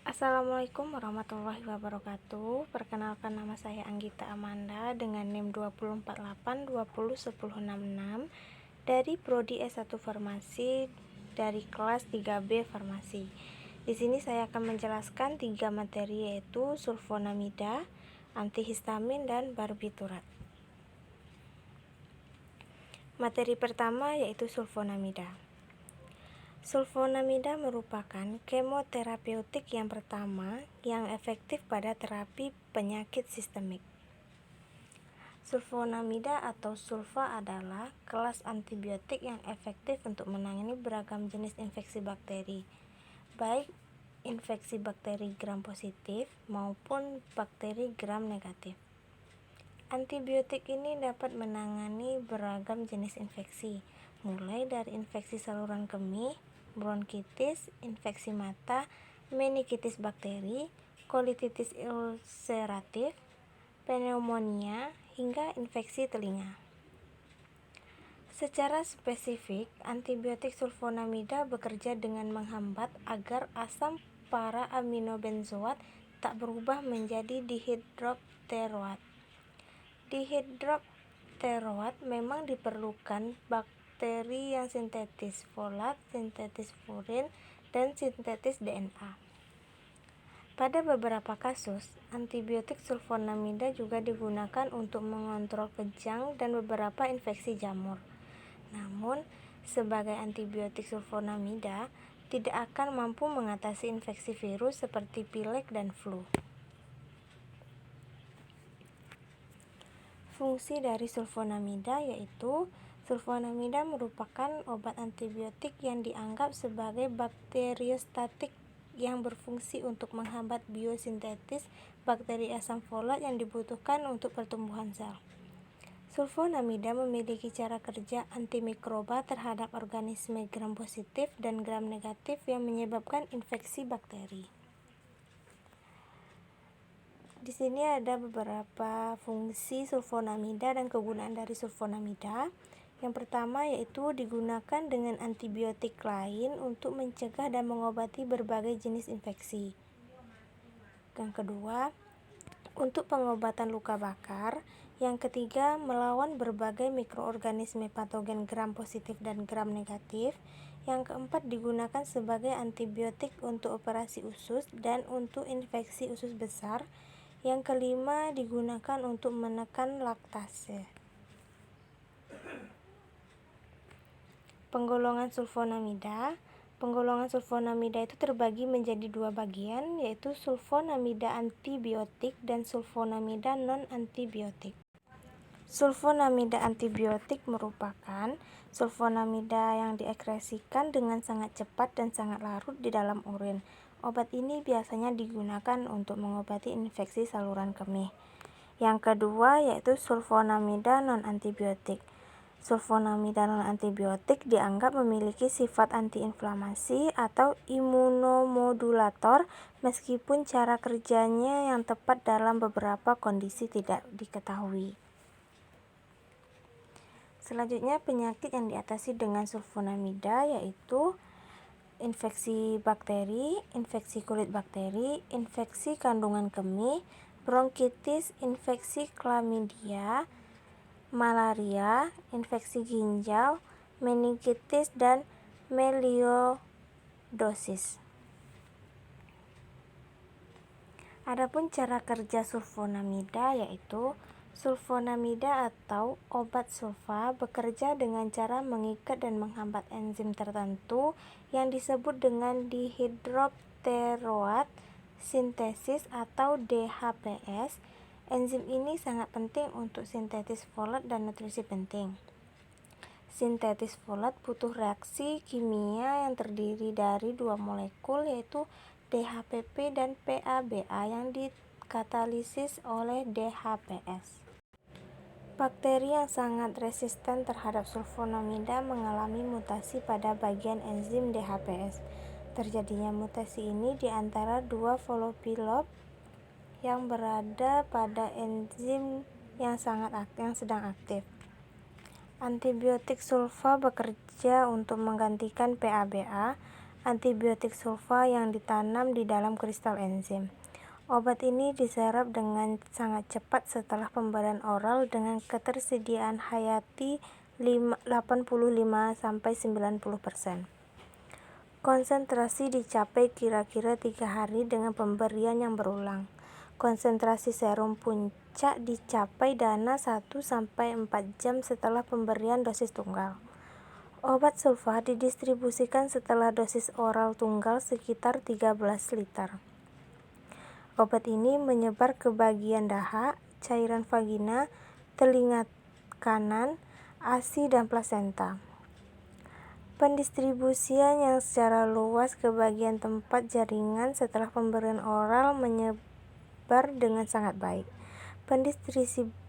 Assalamualaikum warahmatullahi wabarakatuh. Perkenalkan, nama saya Anggita Amanda dengan NIM 248201066 dari Prodi S1 Farmasi dari kelas 3B Farmasi. Di sini saya akan menjelaskan 3 materi, yaitu sulfonamida, antihistamin, dan barbiturat. Materi pertama yaitu sulfonamida. Sulfonamida merupakan kemoterapeutik yang pertama yang efektif pada terapi penyakit sistemik. Sulfonamida atau sulfa adalah kelas antibiotik yang efektif untuk menangani beragam jenis infeksi bakteri, baik infeksi bakteri gram positif maupun bakteri gram negatif. Antibiotik ini dapat menangani beragam jenis infeksi, mulai dari infeksi saluran kemih, bronkitis, infeksi mata, meningitis bakteri, kolitis ulceratif, pneumonia, hingga infeksi telinga. Secara spesifik, antibiotik sulfonamida bekerja dengan menghambat agar asam para-aminobenzoat tak berubah menjadi dihidropteroat. Dihidropteroat memang diperlukan bakteri yang sintetis folat, sintetis furin, dan sintetis DNA. Pada beberapa kasus, antibiotik sulfonamida juga digunakan untuk mengontrol kejang dan beberapa infeksi jamur. Namun, sebagai antibiotik sulfonamida tidak akan mampu mengatasi infeksi virus seperti pilek dan flu. Fungsi dari sulfonamida yaitu sulfonamida merupakan obat antibiotik yang dianggap sebagai bakteriostatik yang berfungsi untuk menghambat biosintesis bakteri asam folat yang dibutuhkan untuk pertumbuhan sel. Sulfonamida memiliki cara kerja antimikroba terhadap organisme gram positif dan gram negatif yang menyebabkan infeksi bakteri. Di sini ada beberapa fungsi sulfonamida dan kegunaan dari sulfonamida. Yang pertama yaitu digunakan dengan antibiotik lain untuk mencegah dan mengobati berbagai jenis infeksi. Yang kedua, untuk pengobatan luka bakar. Yang ketiga, melawan berbagai mikroorganisme patogen gram positif dan gram negatif. Yang keempat, digunakan sebagai antibiotik untuk operasi usus dan untuk infeksi usus besar. Yang kelima, digunakan untuk menekan laktase. Penggolongan sulfonamida. Penggolongan sulfonamida itu terbagi menjadi 2 bagian, yaitu sulfonamida antibiotik dan sulfonamida non-antibiotik. Sulfonamida antibiotik merupakan sulfonamida yang diekskresikan dengan sangat cepat dan sangat larut di dalam urin. Obat ini biasanya digunakan untuk mengobati infeksi saluran kemih. Yang kedua yaitu sulfonamida non-antibiotik. Sulfonamida non-antibiotik dianggap memiliki sifat antiinflamasi atau imunomodulator meskipun cara kerjanya yang tepat dalam beberapa kondisi tidak diketahui. Selanjutnya, penyakit yang diatasi dengan sulfonamida yaitu infeksi bakteri, infeksi kulit bakteri, infeksi kandungan kemih, bronkitis, infeksi chlamydia, malaria, infeksi ginjal, meningitis, dan melioidosis. Adapun cara kerja sulfonamida yaitu sulfonamida atau obat sulfa bekerja dengan cara mengikat dan menghambat enzim tertentu yang disebut dengan dihidropteroat sintesis atau DHPS. Enzim ini sangat penting untuk sintetis folat dan nutrisi penting. Sintetis folat butuh reaksi kimia yang terdiri dari 2 molekul yaitu DHPP dan PABA yang dikatalisis oleh DHPS. Bakteri yang sangat resisten terhadap sulfonamida mengalami mutasi pada bagian enzim DHPS. Terjadinya mutasi ini di antara 2 volopilop yang berada pada enzim yang sedang aktif. Antibiotik sulfa bekerja untuk menggantikan PABA. antibiotik sulfa yang ditanam di dalam kristal enzim. Obat ini diserap dengan sangat cepat setelah pemberian oral dengan ketersediaan hayati 85-90%. Konsentrasi dicapai kira-kira 3 hari dengan pemberian yang berulang. Konsentrasi serum puncak dicapai dana 1-4 jam setelah pemberian dosis tunggal. Obat sulfa didistribusikan setelah dosis oral tunggal sekitar 13 liter. Obat ini menyebar ke bagian dahak, cairan vagina, telinga kanan, ASI, dan plasenta. Pendistribusian yang secara luas ke bagian tempat jaringan setelah pemberian oral menyebar dengan sangat baik.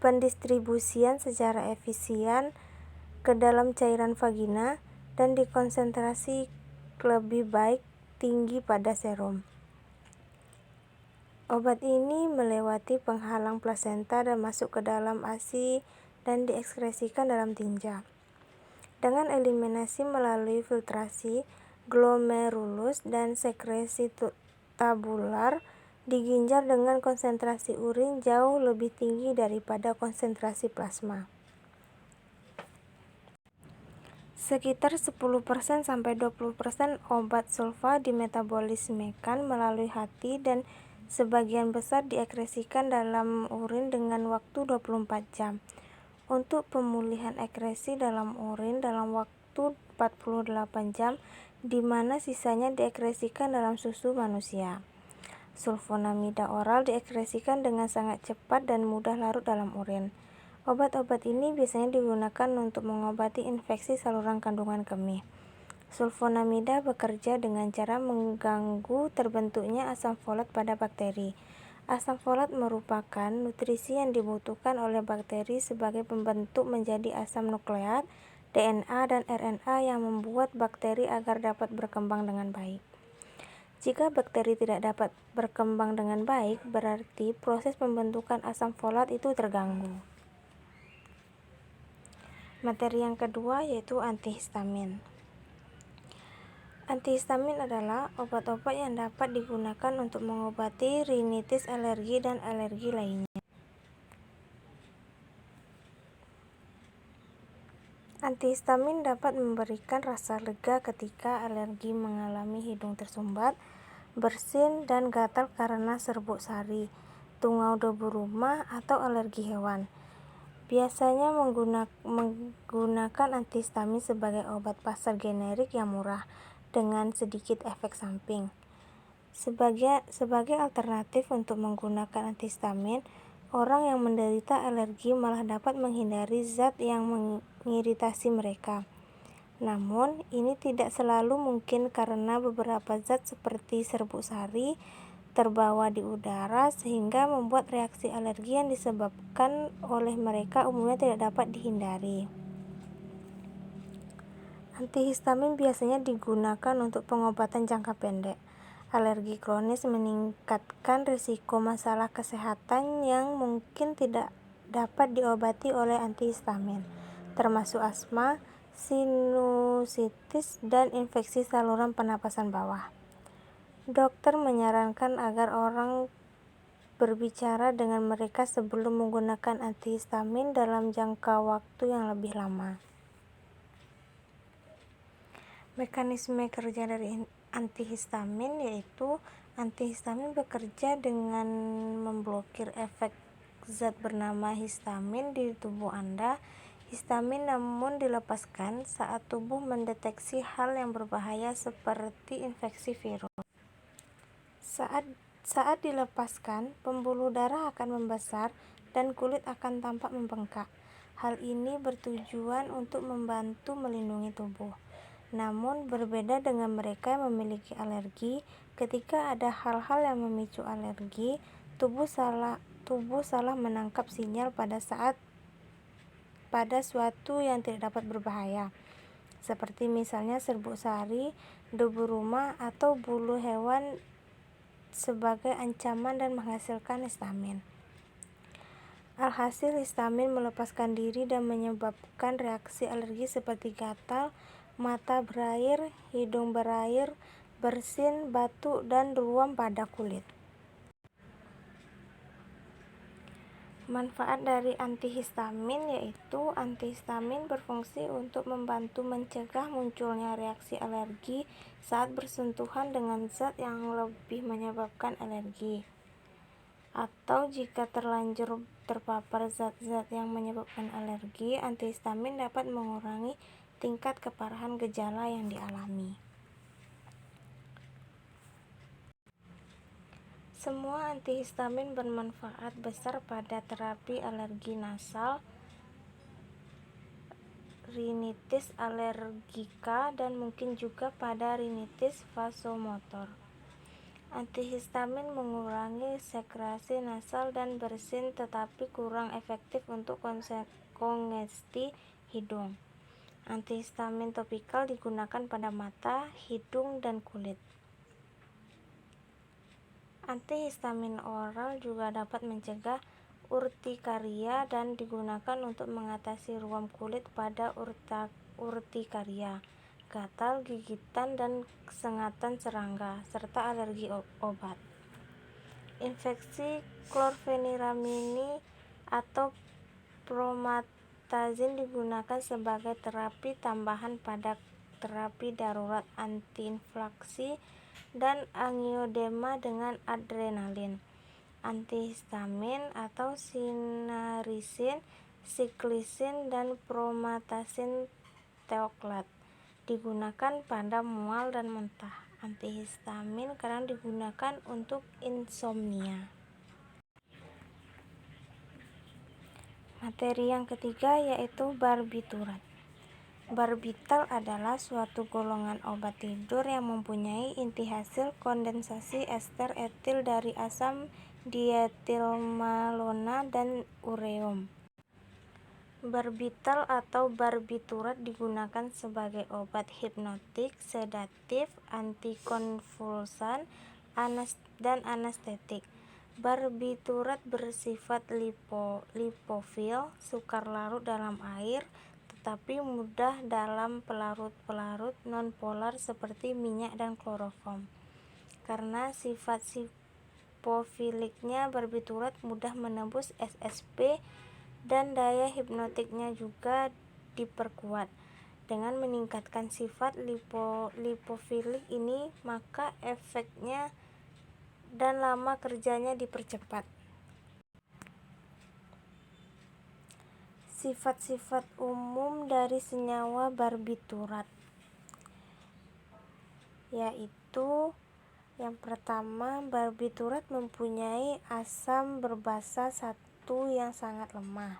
Pendistribusian secara efisien ke dalam cairan vagina dan dikonsentrasi lebih baik tinggi pada serum. Obat ini melewati penghalang plasenta dan masuk ke dalam ASI dan diekskresikan dalam tinja. Dengan eliminasi melalui filtrasi, glomerulus, dan sekresi tabular di ginjal dengan konsentrasi urin jauh lebih tinggi daripada konsentrasi plasma. Sekitar 10%-20% obat sulfa dimetabolismekan melalui hati dan sebagian besar diekskresikan dalam urin dengan waktu 24 jam. Untuk pemulihan ekskresi dalam urin dalam waktu 48 jam, di mana sisanya diekskresikan dalam susu manusia. Sulfonamida oral diekskresikan dengan sangat cepat dan mudah larut dalam urin. Obat-obat ini biasanya digunakan untuk mengobati infeksi saluran kandungan kemih. Sulfonamida bekerja dengan cara mengganggu terbentuknya asam folat pada bakteri. Asam folat merupakan nutrisi yang dibutuhkan oleh bakteri sebagai pembentuk menjadi asam nukleat, DNA, dan RNA yang membuat bakteri agar dapat berkembang dengan baik. Jika bakteri tidak dapat berkembang dengan baik, berarti proses pembentukan asam folat itu terganggu. Materi yang kedua yaitu antihistamin. Antihistamin adalah obat-obat yang dapat digunakan untuk mengobati rinitis, alergi, dan alergi lainnya. Antihistamin dapat memberikan rasa lega ketika alergi mengalami hidung tersumbat, bersin, dan gatal karena serbuk sari, tungau debu rumah, atau alergi hewan. Biasanya menggunakan antihistamin sebagai obat pasar generik yang murah, dengan sedikit efek samping. Sebagai alternatif untuk menggunakan antihistamin, orang yang menderita alergi malah dapat menghindari zat yang mengiritasi mereka. Namun, ini tidak selalu mungkin karena beberapa zat seperti serbuk sari terbawa di udara sehingga membuat reaksi alergi yang disebabkan oleh mereka umumnya tidak dapat dihindari. Antihistamin biasanya digunakan untuk pengobatan jangka pendek. Alergi kronis meningkatkan risiko masalah kesehatan yang mungkin tidak dapat diobati oleh antihistamin, termasuk asma, sinusitis, dan infeksi saluran pernapasan bawah. Dokter menyarankan agar orang berbicara dengan mereka sebelum menggunakan antihistamin dalam jangka waktu yang lebih lama. Mekanisme kerja dari antihistamin yaitu antihistamin bekerja dengan memblokir efek zat bernama histamin di tubuh Anda. Histamin namun dilepaskan saat tubuh mendeteksi hal yang berbahaya seperti infeksi virus. Saat dilepaskan, pembuluh darah akan membesar dan kulit akan tampak membengkak. Hal ini bertujuan untuk membantu melindungi tubuh. Namun, berbeda dengan mereka yang memiliki alergi, ketika ada hal-hal yang memicu alergi, tubuh salah menangkap sinyal pada suatu yang tidak dapat berbahaya, seperti misalnya serbuk sari, debu rumah, atau bulu hewan sebagai ancaman dan menghasilkan histamin. Alhasil, histamin melepaskan diri dan menyebabkan reaksi alergi seperti gatal, mata berair, hidung berair, bersin, batuk, dan ruam pada kulit. Manfaat dari antihistamin yaitu antihistamin berfungsi untuk membantu mencegah munculnya reaksi alergi saat bersentuhan dengan zat yang lebih menyebabkan alergi. Atau jika terlanjur terpapar zat-zat yang menyebabkan alergi, antihistamin dapat mengurangi tingkat keparahan gejala yang dialami. Semua antihistamin bermanfaat besar pada terapi alergi nasal, rinitis alergika, dan mungkin juga pada rinitis vasomotor. Antihistamin mengurangi sekresi nasal dan bersin tetapi kurang efektif untuk kongesti hidung. Antihistamin topikal digunakan pada mata, hidung, dan kulit. Antihistamin oral juga dapat mencegah urtikaria dan digunakan untuk mengatasi ruam kulit pada urtikaria, gatal, gigitan, dan sengatan serangga, serta alergi obat. Infeksi klorfeniramine atau promethazine digunakan sebagai terapi tambahan pada terapi darurat antiinflaksi dan angiodema dengan adrenalin. Antihistamin atau sinarisin, siklisin, dan promethazine teoklat digunakan pada mual dan muntah. Antihistamin kadang digunakan untuk insomnia. Materi yang ketiga yaitu barbiturat. Barbital adalah suatu golongan obat tidur yang mempunyai inti hasil kondensasi ester etil dari asam dietilmalona dan ureum. Barbital atau barbiturat digunakan sebagai obat hipnotik, sedatif, antikonvulsan, dan anestetik. Barbiturat bersifat lipofil, sukar larut dalam air, tetapi mudah dalam pelarut-pelarut nonpolar seperti minyak dan kloroform. Karena sifat lipofiliknya, barbiturat mudah menembus SSP dan daya hipnotiknya juga diperkuat. Dengan meningkatkan sifat lipofilik ini, maka efeknya dan lama kerjanya dipercepat. Sifat-sifat umum dari senyawa barbiturat yaitu yang pertama, barbiturat mempunyai asam berbasa 1 yang sangat lemah.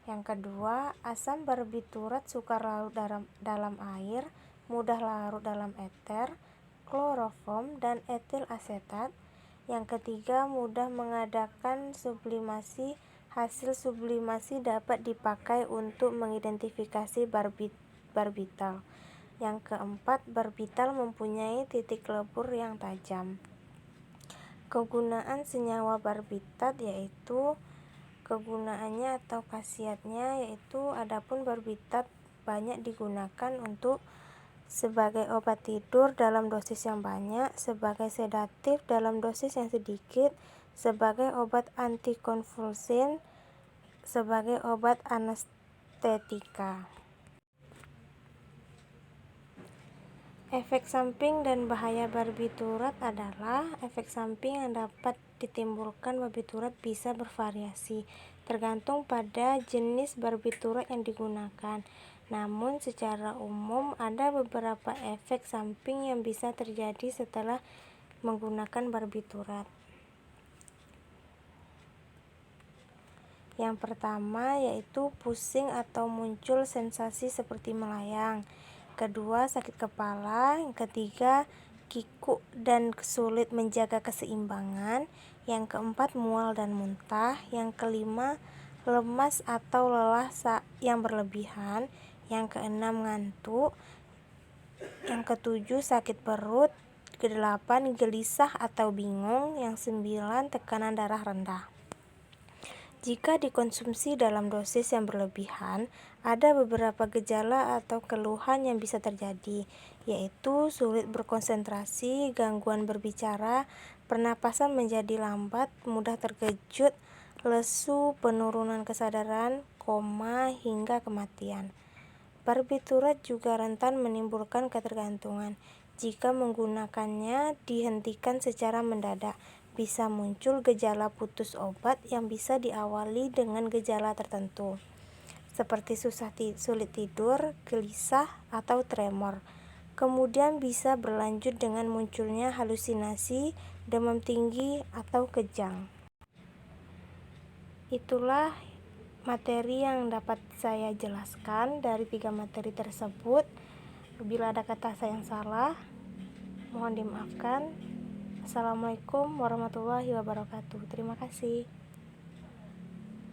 Yang kedua, asam barbiturat sukar larut dalam air, mudah larut dalam eter, kloroform, dan etil asetat. Yang ketiga, mudah mengadakan sublimasi. Hasil sublimasi dapat dipakai untuk mengidentifikasi barbital. Yang keempat, barbital mempunyai titik lebur yang tajam. Kegunaan senyawa barbital yaitu kegunaannya atau khasiatnya yaitu adapun barbital banyak digunakan untuk sebagai obat tidur dalam dosis yang banyak, sebagai sedatif dalam dosis yang sedikit, sebagai obat antikonvulsin, sebagai obat anestetika. Efek samping dan bahaya barbiturat adalah efek samping yang dapat ditimbulkan barbiturat bisa bervariasi tergantung pada jenis barbiturat yang digunakan. Namun secara umum ada beberapa efek samping yang bisa terjadi setelah menggunakan barbiturat. Yang pertama yaitu pusing atau muncul sensasi seperti melayang. Kedua, sakit kepala. Yang ketiga, kikuk dan sulit menjaga keseimbangan. Yang keempat, mual dan muntah. Yang kelima, lemas atau lelah yang berlebihan. Yang keenam, ngantuk. Yang ketujuh, sakit perut. Kedelapan, gelisah atau bingung. Yang sembilan, tekanan darah rendah. Jika dikonsumsi dalam dosis yang berlebihan, ada beberapa gejala atau keluhan yang bisa terjadi, yaitu sulit berkonsentrasi, gangguan berbicara, pernapasan menjadi lambat, mudah terkejut, lesu, penurunan kesadaran, koma, hingga kematian. Barbiturat juga rentan menimbulkan ketergantungan. Jika menggunakannya dihentikan secara mendadak, bisa muncul gejala putus obat yang bisa diawali dengan gejala tertentu, seperti sulit tidur, gelisah, atau tremor. Kemudian bisa berlanjut dengan munculnya halusinasi, demam tinggi, atau kejang. Itulah materi yang dapat saya jelaskan dari 3 materi tersebut. Bila ada kata saya yang salah, mohon dimaafkan. Assalamualaikum warahmatullahi wabarakatuh. Terima kasih.